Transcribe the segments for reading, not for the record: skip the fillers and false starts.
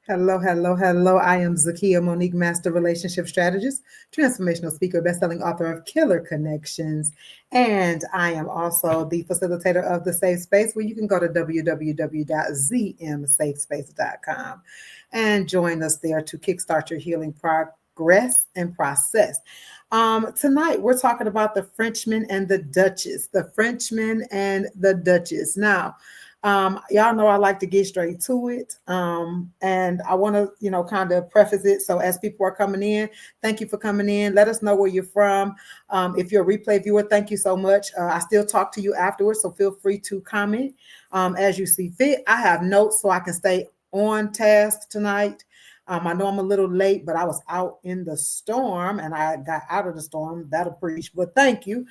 Hello, hello, hello. I am Zakiya Monique, Master Relationship Strategist, transformational speaker, bestselling author of Killer Connections. And I am also the facilitator of the Safe Space, where you can go to www.zmsafespace.com and join us there to kickstart your healing progress and process. Tonight, we're talking about the Frenchman and the Dutchess. The Frenchman and the Dutchess. Now, y'all know I like to get straight to it. And I want to, kind of preface it. So as people are coming in, thank you for coming in. Let us know where you're from. If you're a replay viewer, thank you so much. I still talk to you afterwards, so feel free to comment as you see fit. I have notes so I can stay on task tonight. I know I'm a little late, but I was out in the storm and I got out of the storm. That'll preach, but thank you.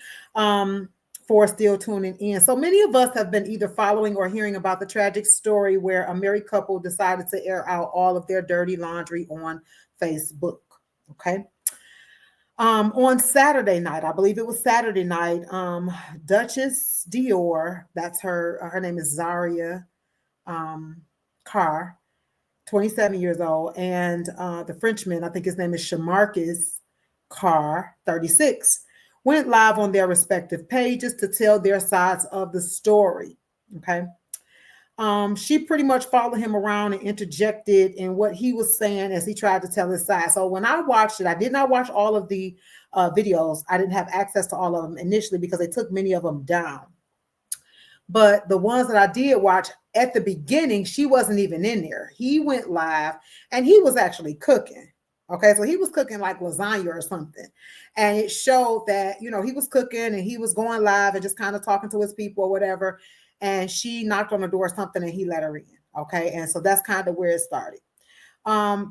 For still tuning in. So many of us have been either following or hearing about the tragic story where a married couple decided to air out all of their dirty laundry on Facebook. Okay. On Saturday night, I believe it was Saturday night, Dutchess Dior, that's her name is Zaria Carr, 27 years old, and the Frenchman, I think his name is Shamarcus Carr, 36, went live on their respective pages to tell their sides of the story. Okay. She pretty much followed him around and interjected in what he was saying as he tried to tell his side. So when I watched it, I did not watch all of the videos. I didn't have access to all of them initially because they took many of them down. But the ones that I did watch at the beginning, she wasn't even in there. He went live and he was actually cooking. Okay, so he was cooking like lasagna or something. And it showed that, he was cooking and he was going live and just kind of talking to his people or whatever. And she knocked on the door or something and he let her in. Okay, and so that's kind of where it started.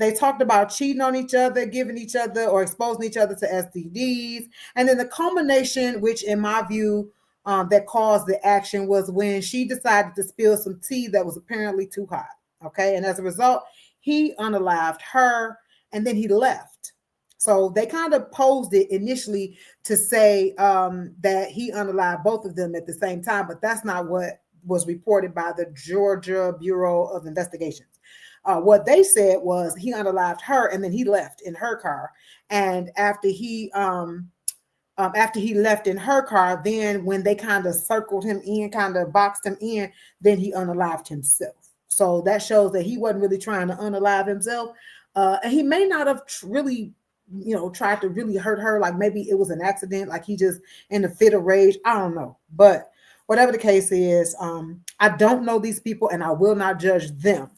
They talked about cheating on each other, giving each other or exposing each other to STDs. And then the culmination, which in my view, that caused the action was when she decided to spill some tea that was apparently too hot. Okay. And as a result, he unalived her and then he left. So they kind of posed it initially to say that he unalived both of them at the same time, but that's not what was reported by the Georgia Bureau of Investigations. What they said was he unalived her and then he left in her car. And after he left in her car, then when they kind of circled him in, kind of boxed him in, then he unalived himself. So that shows that he wasn't really trying to unalive himself. And he may not have really, tried to really hurt her. Like maybe it was an accident, like he just in a fit of rage. I don't know. But whatever the case is, I don't know these people and I will not judge them.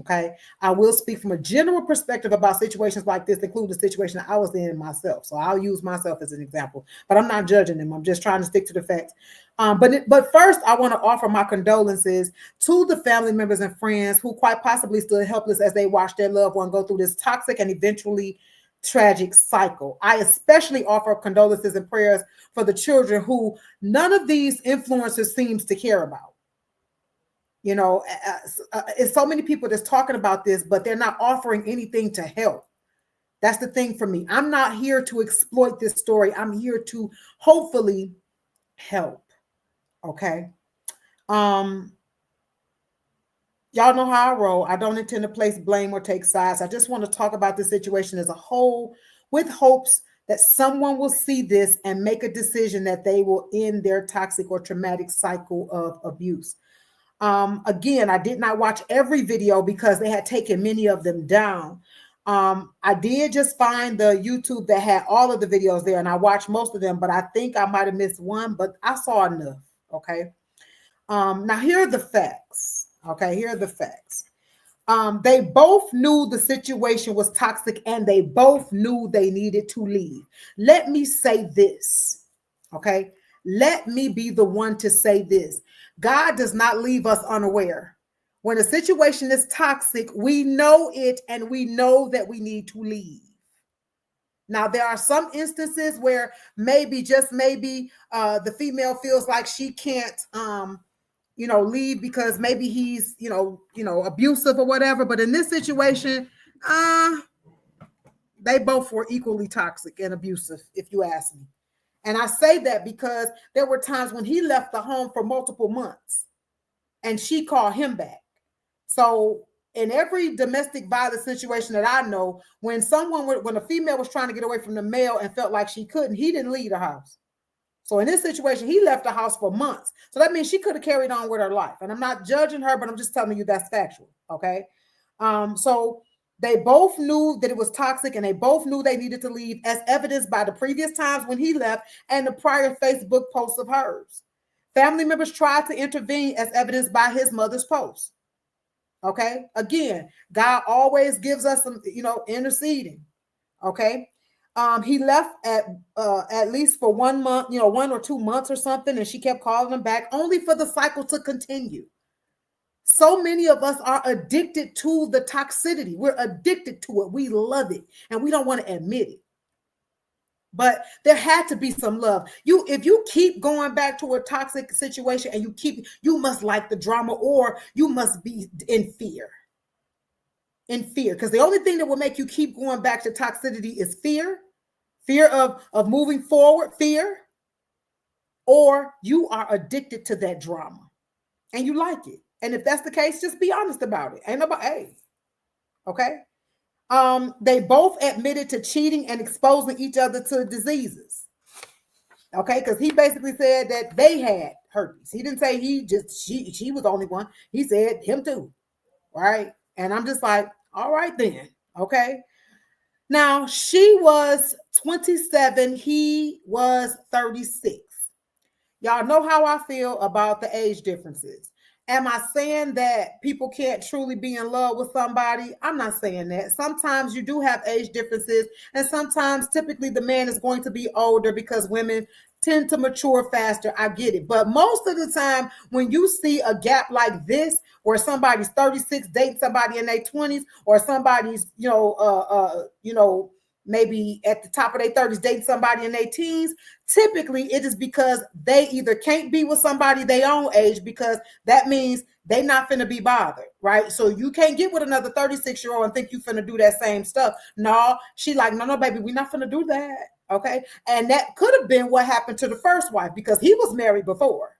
Okay. I will speak from a general perspective about situations like this, including the situation I was in myself. So I'll use myself as an example, but I'm not judging them. I'm just trying to stick to the facts. But first, I want to offer my condolences to the family members and friends who quite possibly stood helpless as they watched their loved one go through this toxic and eventually tragic cycle. I especially offer condolences and prayers for the children who none of these influencers seems to care about. It's so many people that's talking about this, but they're not offering anything to help. That's the thing for me. I'm not here to exploit this story. I'm here to hopefully help. Okay. Y'all know how I roll. I don't intend to place blame or take sides. I just want to talk about the situation as a whole with hopes that someone will see this and make a decision that they will end their toxic or traumatic cycle of abuse. Again, I did not watch every video because they had taken many of them down. I did just find the YouTube that had all of the videos there, and I watched most of them, but I think I might have missed one, but I saw enough. Okay. Now here are the facts. Okay, here are the facts. They both knew the situation was toxic and they both knew they needed to leave. Let me say this. Okay. Let me be the one to say this. God does not leave us unaware. When a situation is toxic, we know it and we know that we need to leave. Now, there are some instances where maybe, just maybe, the female feels like she can't, leave because maybe he's, abusive or whatever. But in this situation, they both were equally toxic and abusive, if you ask me. And I say that because there were times when he left the home for multiple months and she called him back. So in every domestic violence situation that I know, when a female was trying to get away from the male and felt like she couldn't, he didn't leave the house. So in this situation, he left the house for months. So that means she could have carried on with her life. And I'm not judging her, but I'm just telling you that's factual. Okay. So they both knew that it was toxic, and they both knew they needed to leave, as evidenced by the previous times when he left and the prior Facebook posts of hers. Family members tried to intervene, as evidenced by his mother's post. Okay. Again, God always gives us some, interceding. Okay. He left at least for 1 month, 1 or 2 months or something, and she kept calling him back, only for the cycle to continue. So many of us are addicted to the toxicity. We're addicted to it. We love it, and we don't want to admit it. But there had to be some love. If you keep going back to a toxic situation and you must like the drama, or you must be in fear. Because the only thing that will make you keep going back to toxicity is fear of moving forward, fear, or you are addicted to that drama and you like it. And if that's the case, just be honest about it. Ain't nobody, hey, okay? They both admitted to cheating and exposing each other to diseases. Okay, because he basically said that they had herpes. He didn't say she was the only one. He said him too, right? And I'm just like, all right then, okay? Now, she was 27, he was 36. Y'all know how I feel about the age differences. Am I saying that people can't truly be in love with somebody? I'm not saying that. Sometimes you do have age differences, and sometimes typically the man is going to be older because women tend to mature faster. I get it. But most of the time, when you see a gap like this, where somebody's 36 dating somebody in their 20s, or somebody's, maybe at the top of their 30s dating somebody in their teens, typically it is because they either can't be with somebody their own age, because that means they not finna be bothered, right? So you can't get with another 36-year-old and think you finna do that same stuff. No, she like, no, baby, we not finna do that, okay? And that could have been what happened to the first wife, because he was married before,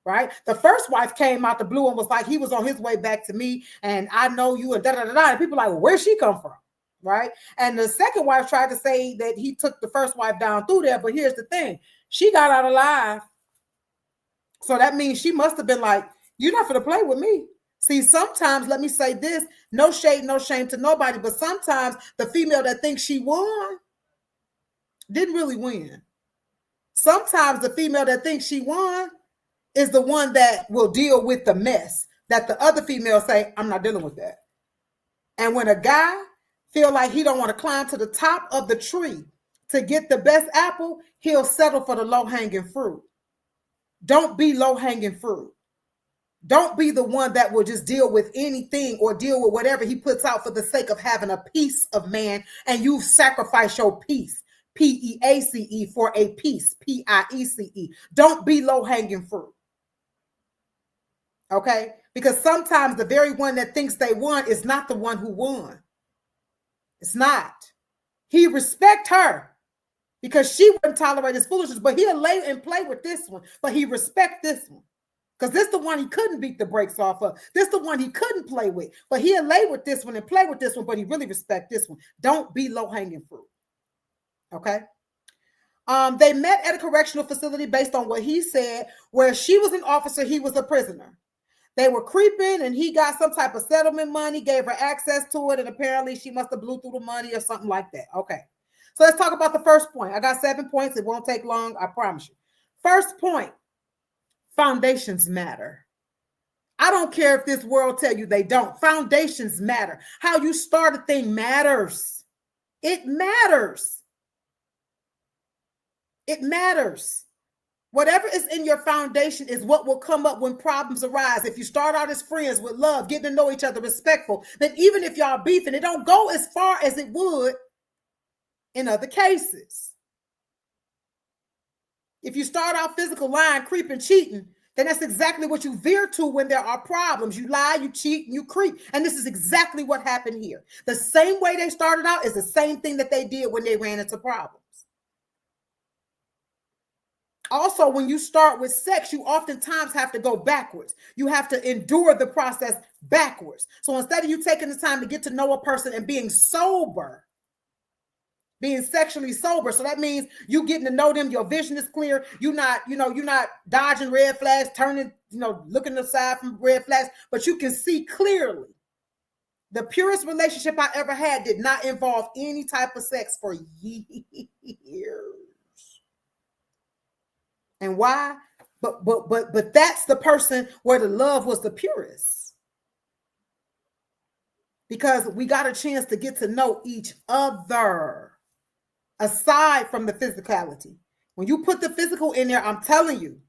right? The first wife came out the blue and was like, he was on his way back to me, and I know you, and da-da-da-da, and people are like, well, where'd she come from? Right? And the second wife tried to say that he took the first wife down through there, but here's the thing. She got out alive. So that means she must have been like, you're not going to play with me. See, sometimes, let me say this, no shade, no shame to nobody, but sometimes the female that thinks she won didn't really win. Sometimes the female that thinks she won is the one that will deal with the mess that the other female say, I'm not dealing with that. And when a guy feel like he don't want to climb to the top of the tree to get the best apple, he'll settle for the low-hanging fruit. Don't be low-hanging fruit. Don't be the one that will just deal with anything or deal with whatever he puts out for the sake of having a piece of man, and you sacrifice your peace, P-E-A-C-E, for a piece, P-I-E-C-E. Don't be low-hanging fruit. Okay? Because sometimes the very one that thinks they won is not the one who won. It's not. He respect her because she wouldn't tolerate his foolishness, but he'll lay and play with this one, but he respect this one because this the one he couldn't beat the brakes off of. This the one he couldn't play with, but he'll lay with this one and play with this one, but he really respect this one. Don't be low-hanging fruit. Okay? They met at a correctional facility based on what he said, where she was an officer, he was a prisoner. They were creeping, and he got some type of settlement money, gave her access to it, and apparently she must have blew through the money or something like that. Okay. So let's talk about the first point. I got 7 points. It won't take long, I promise you. First point, foundations matter. I don't care if this world tell you they don't. Foundations matter. How you start a thing matters. It matters. It matters. Whatever is in your foundation is what will come up when problems arise. If you start out as friends with love, getting to know each other, respectful, then even if y'all beefing, it don't go as far as it would in other cases. If you start out physical, lying, creeping, cheating, then that's exactly what you veer to when there are problems. You lie, you cheat, and you creep. And this is exactly what happened here. The same way they started out is the same thing that they did when they ran into problems. Also, when you start with sex, you oftentimes have to go backwards. You have to endure the process backwards. So instead of you taking the time to get to know a person and being sober, being sexually sober. So that means you getting to know them. Your vision is clear. You're not dodging red flags, turning, looking aside from red flags, but you can see clearly. The purest relationship I ever had did not involve any type of sex for years. And why? But that's the person where the love was the purest. Because we got a chance to get to know each other. Aside from the physicality. When you put the physical in there, I'm telling you,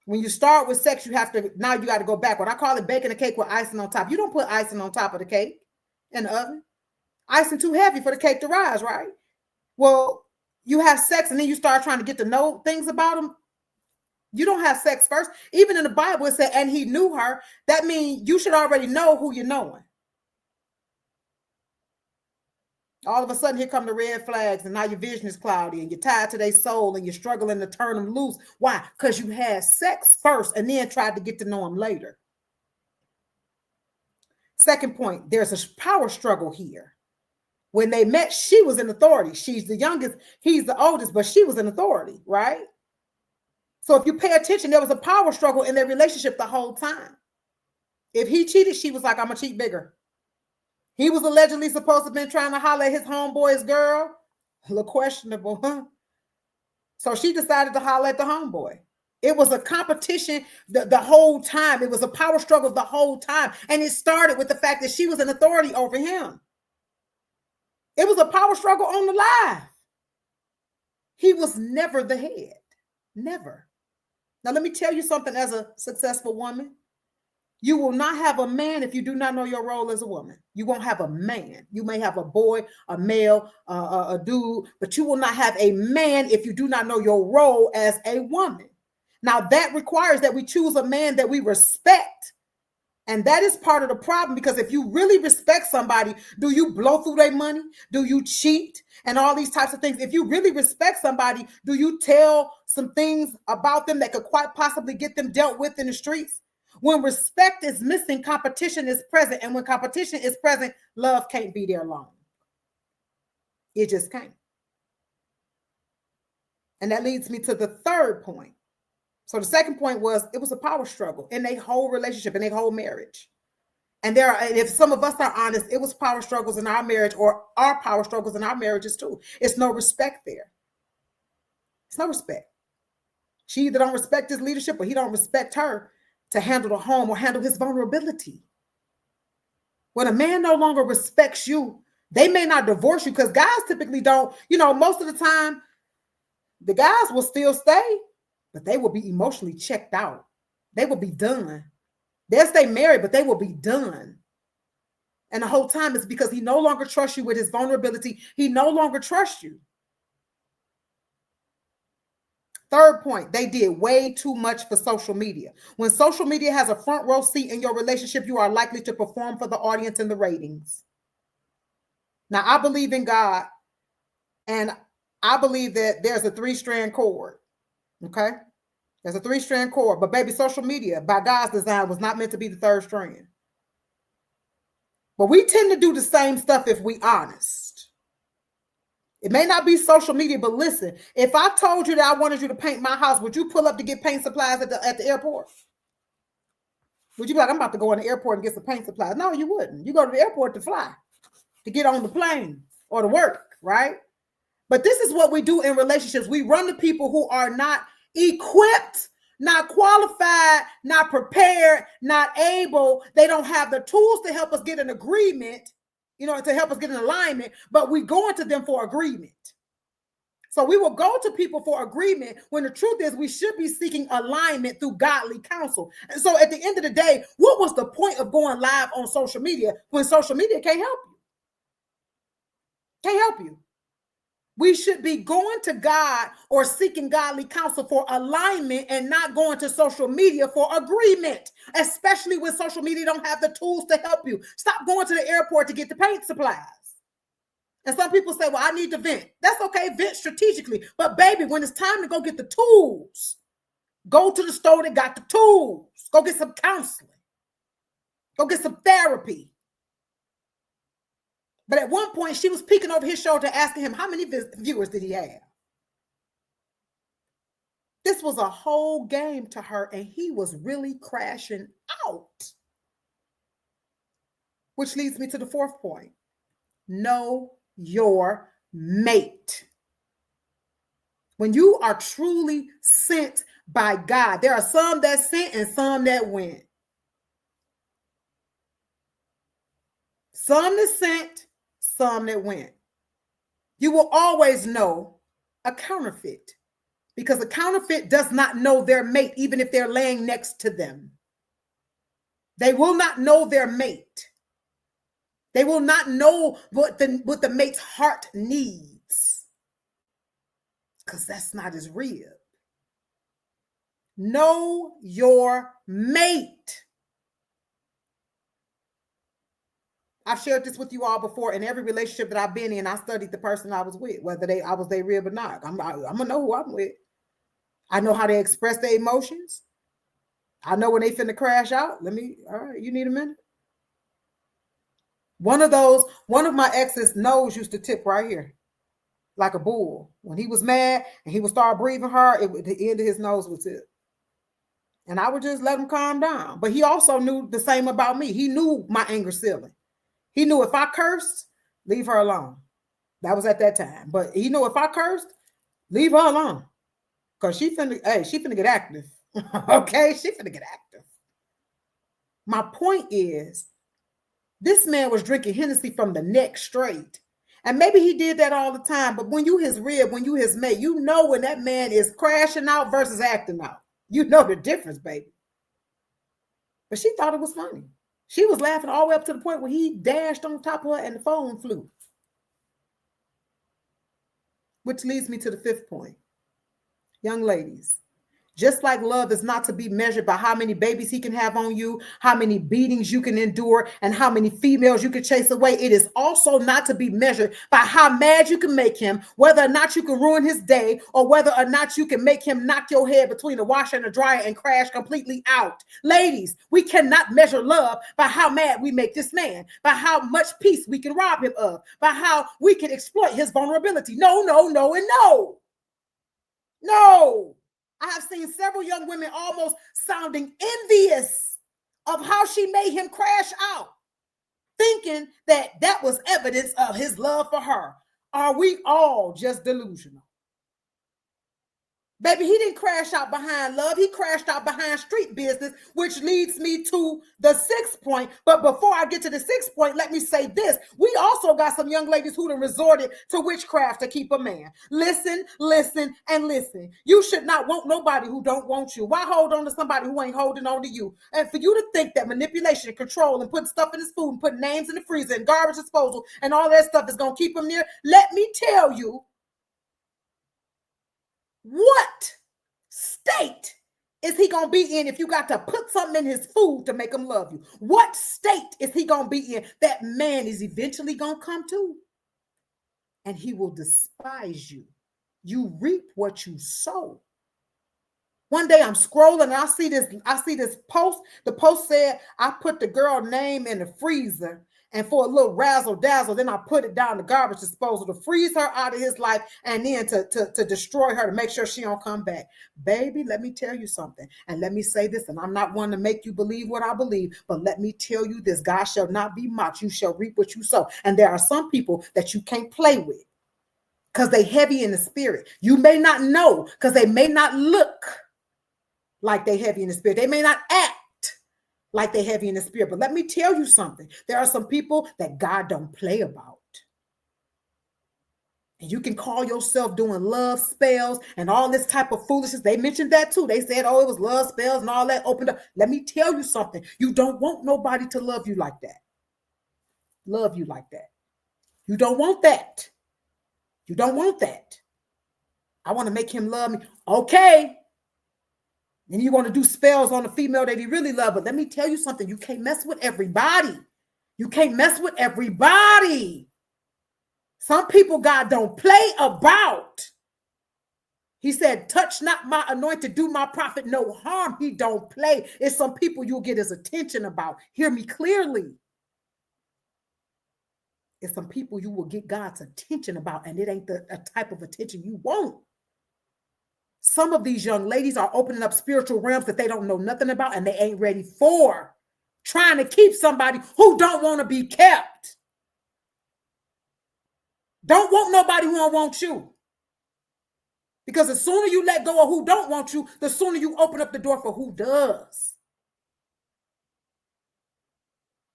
when you start with sex, you got to go backward. I call it baking a cake with icing on top. You don't put icing on top of the cake in the oven. Icing too heavy for the cake to rise, right? Well, you have sex and then you start trying to get to know things about them. You don't have sex first. Even in the Bible, it said, and he knew her. That means you should already know who you're knowing. All of a sudden, here come the red flags, and now your vision is cloudy, and you're tied to their soul, and you're struggling to turn them loose. Why? Because you had sex first and then tried to get to know them later. Second point, there's a power struggle here. When they met, she was in authority. She's the youngest, he's the oldest, but she was in authority, right? So if you pay attention, there was a power struggle in their relationship the whole time. If he cheated, she was like, I'm going to cheat bigger. He was allegedly supposed to have been trying to holler at his homeboy's girl. A little questionable, huh? So she decided to holler at the homeboy. It was a competition the whole time. It was a power struggle the whole time. And it started with the fact that she was an authority over him. It was a power struggle on the live. He was never the head. Never. Now, let me tell you something as a successful woman. You will not have a man if you do not know your role as a woman. You won't have a man. You may have a boy, a male, a dude, but you will not have a man if you do not know your role as a woman. Now, that requires that we choose a man that we respect. And that is part of the problem, because if you really respect somebody, do you blow through their money? Do you cheat? And all these types of things. If you really respect somebody, do you tell some things about them that could quite possibly get them dealt with in the streets? When respect is missing, competition is present. And when competition is present, love can't be there long. It just can't. And that leads me to the third point. So the second point was, it was a power struggle in their whole relationship, in their whole marriage. And if some of us are honest, it was power struggles in our marriage, or our power struggles in our marriages too. It's no respect there. It's no respect. She either don't respect his leadership or he don't respect her to handle the home or handle his vulnerability. When a man no longer respects you, they may not divorce you, because guys typically don't, most of the time, the guys will still stay, but they will be emotionally checked out. They will be done. They'll stay married, but they will be done. And the whole time it's because he no longer trusts you with his vulnerability. He no longer trusts you. Third point, they did way too much for social media. When social media has a front row seat in your relationship, you are likely to perform for the audience and the ratings. Now, I believe in God, and I believe that there's a 3-strand cord. Okay? There's a 3-strand cord, but baby, social media by God's design was not meant to be the 3rd strand. But we tend to do the same stuff if we honest. It may not be social media, but listen, if I told you that I wanted you to paint my house, would you pull up to get paint supplies at the airport? Would you be like, I'm about to go in the airport and get some paint supplies? No, you wouldn't. You go to the airport to fly, to get on the plane or to work, right? But this is what we do in relationships. We run to people who are not equipped, not qualified, not prepared, not able. They don't have the tools to help us get an agreement, to help us get an alignment, but we go into them for agreement. So we will go to people for agreement when the truth is we should be seeking alignment through godly counsel. And so at the end of the day, what was the point of going live on social media when social media can't help you? Can't help you. We should be going to God or seeking godly counsel for alignment, and not going to social media for agreement, especially when social media don't have the tools to help you. Stop going to the airport to get the paint supplies. And some people say, well, I need to vent. That's okay, vent strategically. But baby, when it's time to go get the tools, go to the store that got the tools. Go get some counseling. Go get some therapy. But at one point, she was peeking over his shoulder, asking him, how many viewers did he have? This was a whole game to her, and he was really crashing out. Which leads me to the fourth point. Know your mate. When you are truly sent by God, there are some that sent and some that went. Some that sent, some that went. You will always know a counterfeit, because a counterfeit does not know their mate, even if they're laying next to them. They will not know their mate. They will not know what the mate's heart needs, because that's not as real. Know your mate. I've shared this with you all before. In every relationship that I've been in, I studied the person I was with, whether I was their rib or not. I'm gonna know who I'm with. I know how they express their emotions. I know when they finna crash out. All right, you need a minute? One of my ex's nose used to tip right here, like a bull. When he was mad and he would start breathing hard, the end of his nose would tip. And I would just let him calm down. But he also knew the same about me. He knew my anger ceiling. He knew if I cursed, leave her alone. That was at that time. But he knew if I cursed, leave her alone. Because she finna get active. Okay? She finna get active. My point is, this man was drinking Hennessy from the neck straight. And maybe he did that all the time. But when you his rib, when you his mate, you know when that man is crashing out versus acting out. You know the difference, baby. But she thought it was funny. She was laughing all the way up to the point where he dashed on top of her and the phone flew. Which leads me to the fifth point. Young ladies, just like love is not to be measured by how many babies he can have on you, how many beatings you can endure, and how many females you can chase away, it is also not to be measured by how mad you can make him, whether or not you can ruin his day, or whether or not you can make him knock your head between the washer and the dryer and crash completely out. Ladies, we cannot measure love by how mad we make this man, by how much peace we can rob him of, by how we can exploit his vulnerability. No, no, no, and no. No. I have seen several young women almost sounding envious of how she made him crash out, thinking that was evidence of his love for her. Are we all just delusional? Baby, he didn't crash out behind love. He crashed out behind street business, which leads me to the sixth point. But before I get to the sixth point, let me say this. We also got some young ladies who have resorted to witchcraft to keep a man. Listen, listen, and listen. You should not want nobody who don't want you. Why hold on to somebody who ain't holding on to you? And for you to think that manipulation, control, and putting stuff in his food and putting names in the freezer and garbage disposal and all that stuff is going to keep him near, let me tell you, what state is he going to be in if you got to put something in his food to make him love you? What state is he going to be in that man is eventually going to come to? And he will despise you. You reap what you sow. One day I'm scrolling and I see this post. The post said, I put the girl name in the freezer, and for a little razzle dazzle, then I put it down the garbage disposal to freeze her out of his life, and then to destroy her, to make sure she don't come back. Baby, let me tell you something. And let me say this, and I'm not one to make you believe what I believe, but let me tell you this: God shall not be mocked. You shall reap what you sow. And there are some people that you can't play with because they heavy in the spirit. You may not know because they may not look like they heavy in the spirit. They may not act like they heavy in the spirit. But let me tell you something. There are some people that God don't play about. And you can call yourself doing love spells and all this type of foolishness. They mentioned that too. They said, oh, it was love spells and all that opened up. Let me tell you something. You don't want nobody to love you like that. Love you like that. You don't want that. You don't want that. I want to make him love me. Okay. And you want to do spells on the female that he really loves. But let me tell you something. You can't mess with everybody. You can't mess with everybody. Some people God don't play about. He said, touch not my anointed, do my prophet no harm. He don't play. It's some people you'll get his attention about. Hear me clearly. It's some people you will get God's attention about, and it ain't the type of attention you want. Some of these young ladies are opening up spiritual realms that they don't know nothing about and they ain't ready for. Trying to keep somebody who don't want to be kept. Don't want nobody who don't want you. Because the sooner you let go of who don't want you, the sooner you open up the door for who does.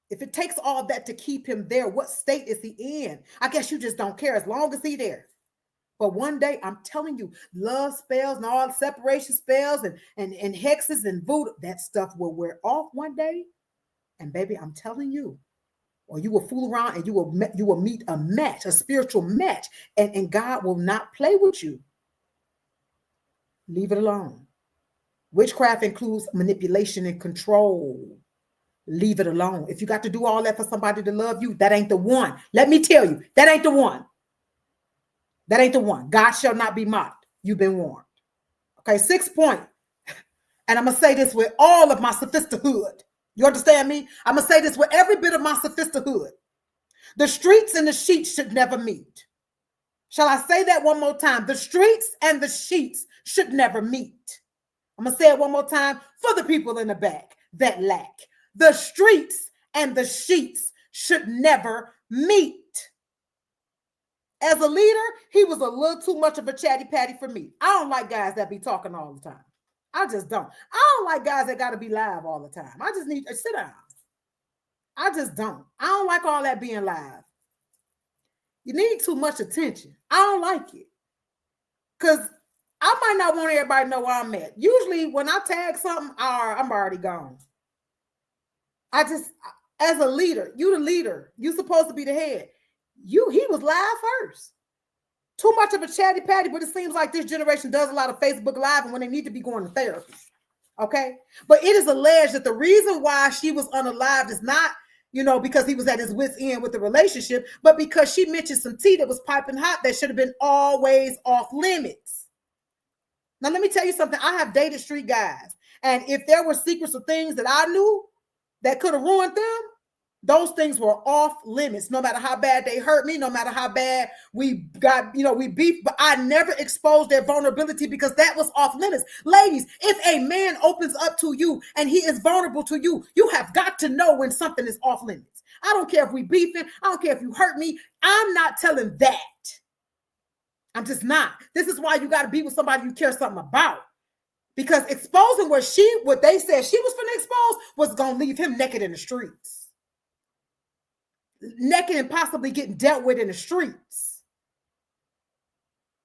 If it takes all that to keep him there, what state is he in? I guess you just don't care as long as he's there. But one day, I'm telling you, love spells and all separation spells and hexes and voodoo, that stuff will wear off one day. And baby, I'm telling you, or you will fool around and you will meet a match, a spiritual match, and God will not play with you. Leave it alone. Witchcraft includes manipulation and control. Leave it alone. If you got to do all that for somebody to love you, that ain't the one. Let me tell you, that ain't the one. That ain't the one. God shall not be mocked. You've been warned. Okay, 6th point. And I'm going to say this with all of my sophistihood. You understand me? I'm going to say this with every bit of my sophistihood. The streets and the sheets should never meet. Shall I say that one more time? The streets and the sheets should never meet. I'm going to say it one more time for the people in the back that lack. The streets and the sheets should never meet. As a leader, he was a little too much of a chatty patty for me. I don't like guys that be talking all the time. I just don't. I don't like guys that got to be live all the time. I just need to sit down. I just don't. I don't like all that being live. You need too much attention. I don't like it. Because I might not want everybody to know where I'm at. Usually when I tag something, I'm already gone. As a leader, you the leader. You supposed to be the head. He was live first. Too much of a chatty patty, but it seems like this generation does a lot of Facebook Live and when they need to be going to therapy. Okay? But it is alleged that the reason why she was unalived is not, because he was at his wit's end with the relationship, but because she mentioned some tea that was piping hot that should have been always off limits. Now, let me tell you something. I have dated street guys. And if there were secrets or things that I knew that could have ruined them, those things were off limits, no matter how bad they hurt me, no matter how bad we got, we beefed, but I never exposed their vulnerability because that was off limits. Ladies, if a man opens up to you and he is vulnerable to you, you have got to know when something is off limits. I don't care if we beefing. I don't care if you hurt me. I'm not telling that. I'm just not. This is why you got to be with somebody you care something about. Because exposing what they said she was finna expose was going to leave him naked in the streets. Naked and possibly getting dealt with in the streets.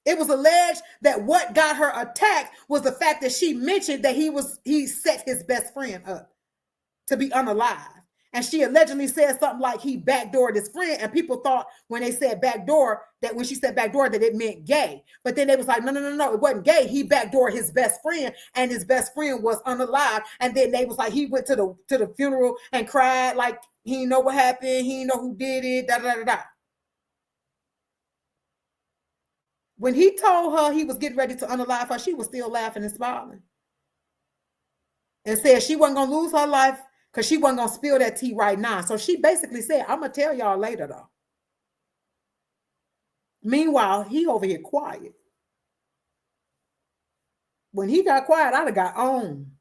It was alleged that what got her attacked was the fact that she mentioned that he set his best friend up to be unalive. And she allegedly said something like he backdoored his friend. And people thought when they said backdoor, that when she said backdoor, that it meant gay. But then they was like, no, it wasn't gay. He backdoored his best friend and his best friend was unalive. And then they was like, he went to the funeral and cried like he didn't know what happened. He didn't know who did it, da, da, da, da. When he told her he was getting ready to unalive her, she was still laughing and smiling. And said she wasn't going to lose her life because she wasn't going to spill that tea right now. So she basically said, I'm going to tell y'all later, though. Meanwhile, he over here quiet. When he got quiet, I'd have got on.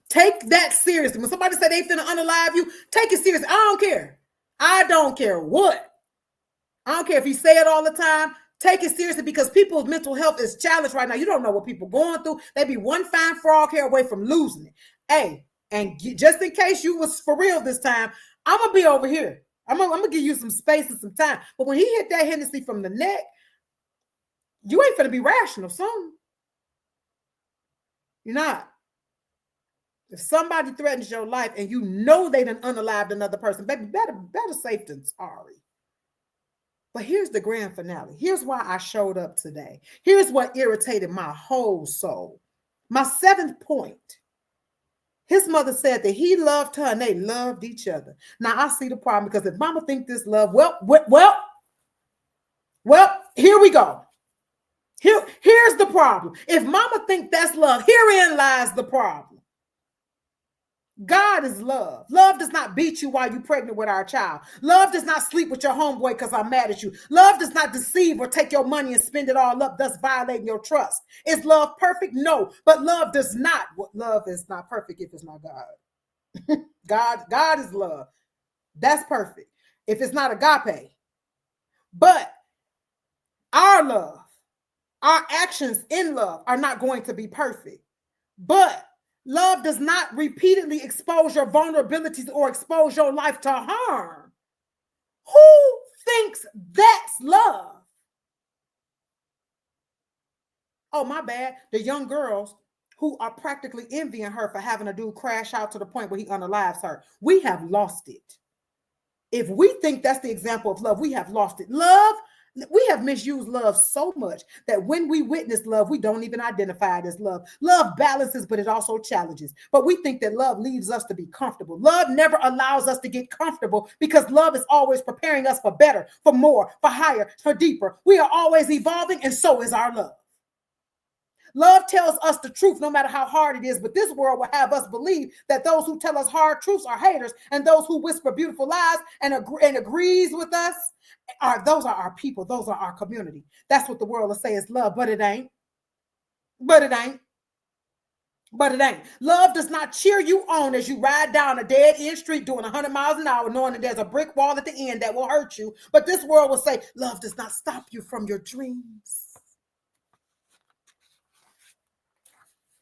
Take that seriously. When somebody say they finna unalive you, take it seriously. I don't care. I don't care what. I don't care if you say it all the time. Take it seriously because people's mental health is challenged right now. You don't know what people going through. They be one fine frog hair away from losing it. Hey, and just in case you was for real this time, I'm going to be over here. I'm gonna give you some space and some time. But when he hit that Hennessy from the neck, you ain't finna be rational soon. You're not. If somebody threatens your life and you know they done unalived another person, baby, better safe than sorry. But here's the grand finale. Here's why I showed up today. Here's what irritated my whole soul. My 7th point. His mother said that he loved her and they loved each other. Now, I see the problem because if mama think this love, well, Well, here we go. Here's the problem. If mama think that's love, herein lies the problem. God is love. Love does not beat you while you're pregnant with our child. Love does not sleep with your homeboy because I'm mad at you. Love does not deceive or take your money and spend it all up, thus violating your trust. Is love perfect? No. But love does not. Love is not perfect if it's not God. God is love. That's perfect. If it's not agape. But our love, our actions in love are not going to be perfect. But love does not repeatedly expose your vulnerabilities or expose your life to harm. Who thinks that's love? Oh, my bad. The young girls who are practically envying her for having a dude crash out to the point where he unalives her. We have lost it. If we think that's the example of love, we have lost it. Love, we have misused love so much that when we witness love, we don't even identify it as love. Love balances, but it also challenges. But we think that love leaves us to be comfortable. Love never allows us to get comfortable because love is always preparing us for better, for more, for higher, for deeper. We are always evolving, and so is our love. Love tells us the truth no matter how hard it is, but this world will have us believe that those who tell us hard truths are haters, and those who whisper beautiful lies and agrees with us those are our people. Those are our community. That's what the world will say is love, but it ain't. But it ain't. But it ain't. Love does not cheer you on as you ride down a dead-end street doing 100 miles an hour, knowing that there's a brick wall at the end that will hurt you. But this world will say, love does not stop you from your dreams.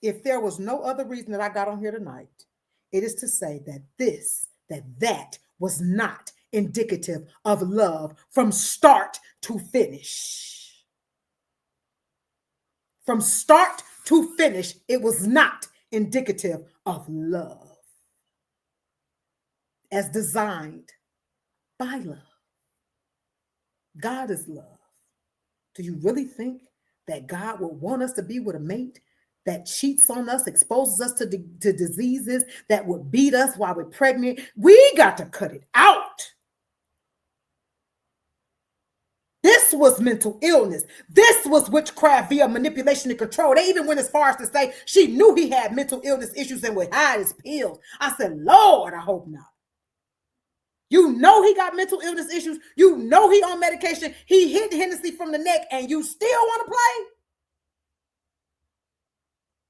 If there was no other reason that I got on here tonight, it is to say that that was not indicative of love from start to finish. From start to finish, it was not indicative of love as designed by love. God is love. Do you really think that God would want us to be with a mate that cheats on us, exposes us to diseases, that would beat us while we're pregnant? We got to cut it out. This was mental illness. This was witchcraft via manipulation and control. They even went as far as to say she knew he had mental illness issues and would hide his pills. I said, Lord, I hope not. You know he got mental illness issues. You know he on medication. He hit Hennessy from the neck and you still want to play?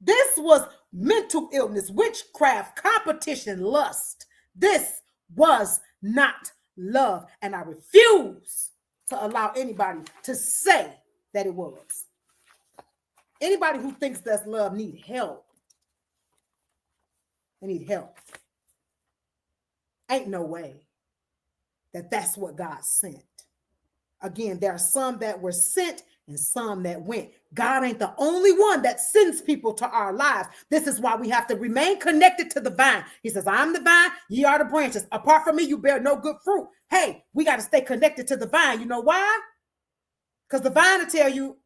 This was mental illness, witchcraft, competition, lust. This was not love. And I refuse to allow anybody to say that it was. Anybody who thinks that's love need help. They need help. Ain't no way that that's what God sent. Again, there are some that were sent and some that went. God ain't the only one that sends people to our lives. This is why we have to remain connected to the vine. He says, I'm the vine, ye are the branches. Apart from me, you bear no good fruit. Hey, we got to stay connected to the vine. You know why? Because the vine will tell you,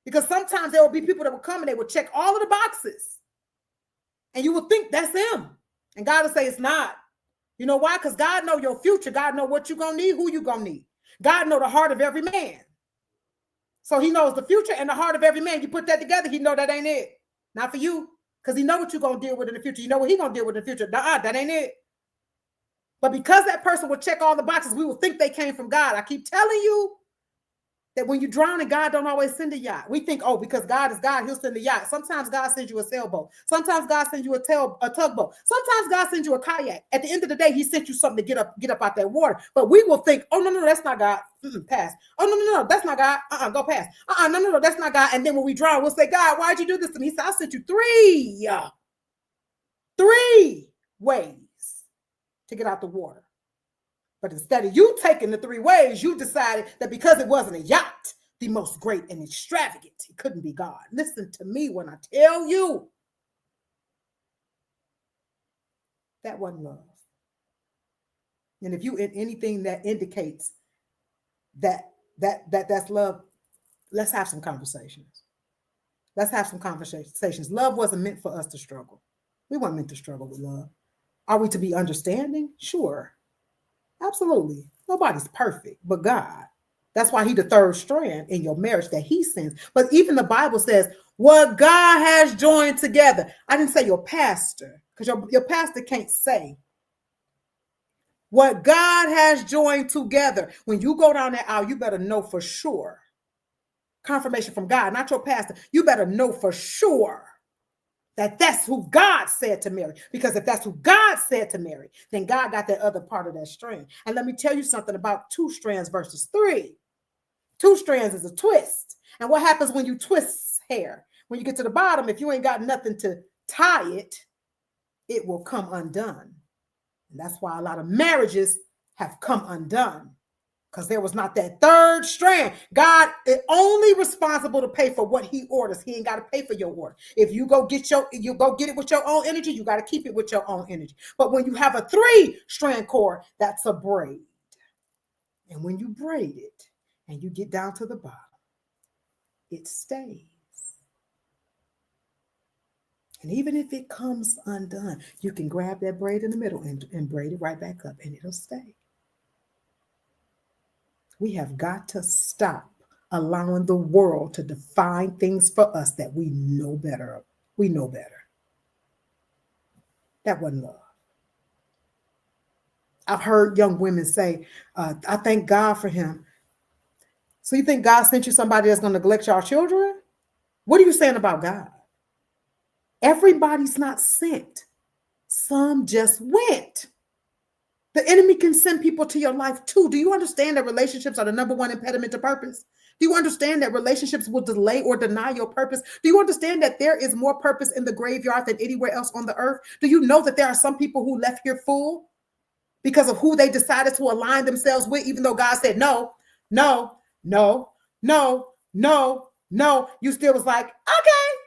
Because sometimes there will be people that will come and they will check all of the boxes. And you will think that's them. And God will say it's not. You know why? Because God know your future. God know what you're going to need, who you're going to need. God know the heart of every man. So he knows the future and the heart of every man. You put that together, he know that ain't it. Not for you. Because he know what you're going to deal with in the future. You know what he's going to deal with in the future. That ain't it. But because that person will check all the boxes, we will think they came from God. I keep telling you that when you drown and God don't always send a yacht. We think, oh, because God is God, he'll send a yacht. Sometimes God sends you a sailboat. Sometimes God sends you a tugboat. Sometimes God sends you a kayak. At the end of the day, he sent you something to get up out that water. But we will think, oh, no, that's not God. Pass. Oh, no, that's not God. Go pass. No, that's not God. And then when we drown, we'll say, God, why'd you do this to me? He said, I sent you three ways to get out the water. But instead of you taking the 3 ways, you decided that because it wasn't a yacht, the most great and extravagant, it couldn't be God. Listen to me when I tell you that wasn't love. And if you in anything that indicates that's love, let's have some conversations. Let's have some conversations. Love wasn't meant for us to struggle. We weren't meant to struggle with love. Are we to be understanding? Sure. Absolutely. Nobody's perfect but God. That's why he the third strand in your marriage that he sends. But even the Bible says, what God has joined together. I didn't say your pastor, because your pastor can't say. What God has joined together. When you go down that aisle, you better know for sure. Confirmation from God, not your pastor. You better know for sure that that's who God said to marry. Because if that's who God said to marry, then God got that other part of that strand. And let me tell you something about 2 strands versus 3. 2 strands is a twist. And what happens when you twist hair? When you get to the bottom, if you ain't got nothing to tie it, it will come undone. And that's why a lot of marriages have come undone, because there was not that third strand. God is only responsible to pay for what he orders. He ain't got to pay for your order. If you go get it with your own energy, you got to keep it with your own energy. But when you have a 3-strand cord, that's a braid. And when you braid it and you get down to the bottom, it stays. And even if it comes undone, you can grab that braid in the middle and braid it right back up, and it'll stay. We have got to stop allowing the world to define things for us that we know better. We know better. That wasn't love. I've heard young women say, I thank God for him. So you think God sent you somebody that's going to neglect your children? What are you saying about God? Everybody's not sent. Some just went. The enemy can send people to your life too. Do you understand that relationships are the number one impediment to purpose? Do you understand that relationships will delay or deny your purpose? Do you understand that there is more purpose in the graveyard than anywhere else on the earth? Do you know that there are some people who left here full because of who they decided to align themselves with, even though God said no, no, no, no, no, no? You still was like, okay.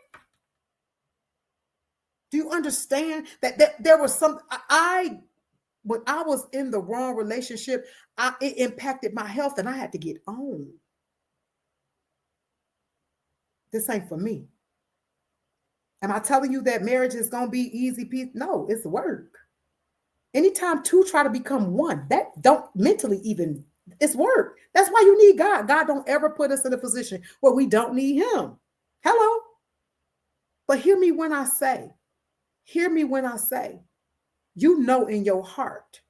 Do you understand that there was some, when I was in the wrong relationship, it impacted my health and I had to get on. This ain't for me. Am I telling you that marriage is going to be easy peasy? No, it's work. Anytime 2 try to become 1, that don't mentally even, it's work. That's why you need God. God don't ever put us in a position where we don't need him. Hello? But hear me when I say, you know in your heart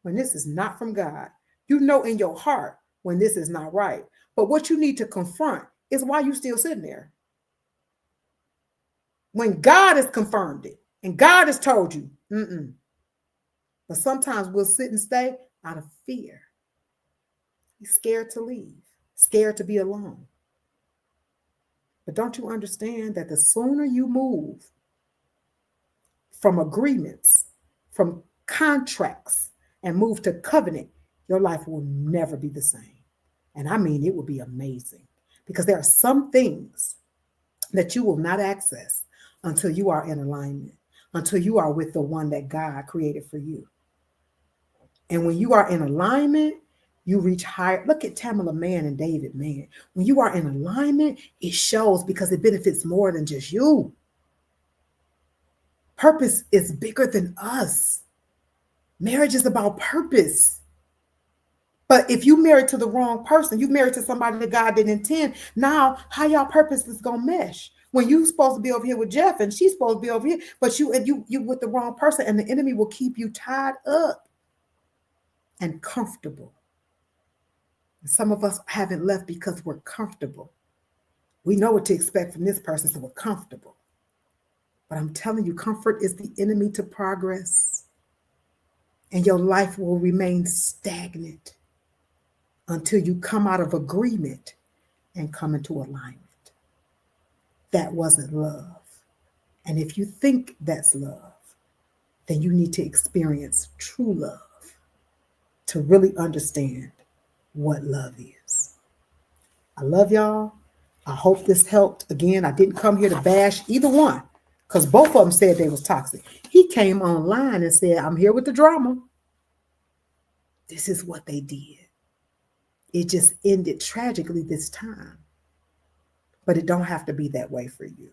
when this is not from God. You know in your heart when this is not right. But what you need to confront is why you still sitting there. When God has confirmed it and God has told you, But sometimes we'll sit and stay out of fear. You're scared to leave, scared to be alone. But don't you understand that the sooner you move from agreements, from contracts, and move to covenant, your life will never be the same. And I mean, it will be amazing, because there are some things that you will not access until you are in alignment, until you are with the one that God created for you. And when you are in alignment, you reach higher. Look at Tamala Mann and David Mann. When you are in alignment, it shows, because it benefits more than just you. Purpose is bigger than us. Marriage is about purpose. But if you married to the wrong person, you married to somebody that God didn't intend, now how y'all purpose is gonna mesh? When you supposed to be over here with Jeff and she's supposed to be over here, but you with the wrong person, and the enemy will keep you tied up and comfortable. Some of us haven't left because we're comfortable. We know what to expect from this person, so we're comfortable. But I'm telling you, comfort is the enemy to progress. And your life will remain stagnant until you come out of agreement and come into alignment. That wasn't love. And if you think that's love, then you need to experience true love to really understand what love is. I love y'all. I hope this helped. Again, I didn't come here to bash either one, because both of them said they was toxic. He came online and said, I'm here with the drama. This is what they did. It just ended tragically this time. But it don't have to be that way for you.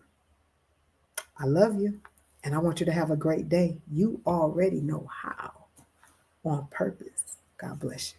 I love you, and I want you to have a great day. You already know how. On purpose. God bless you.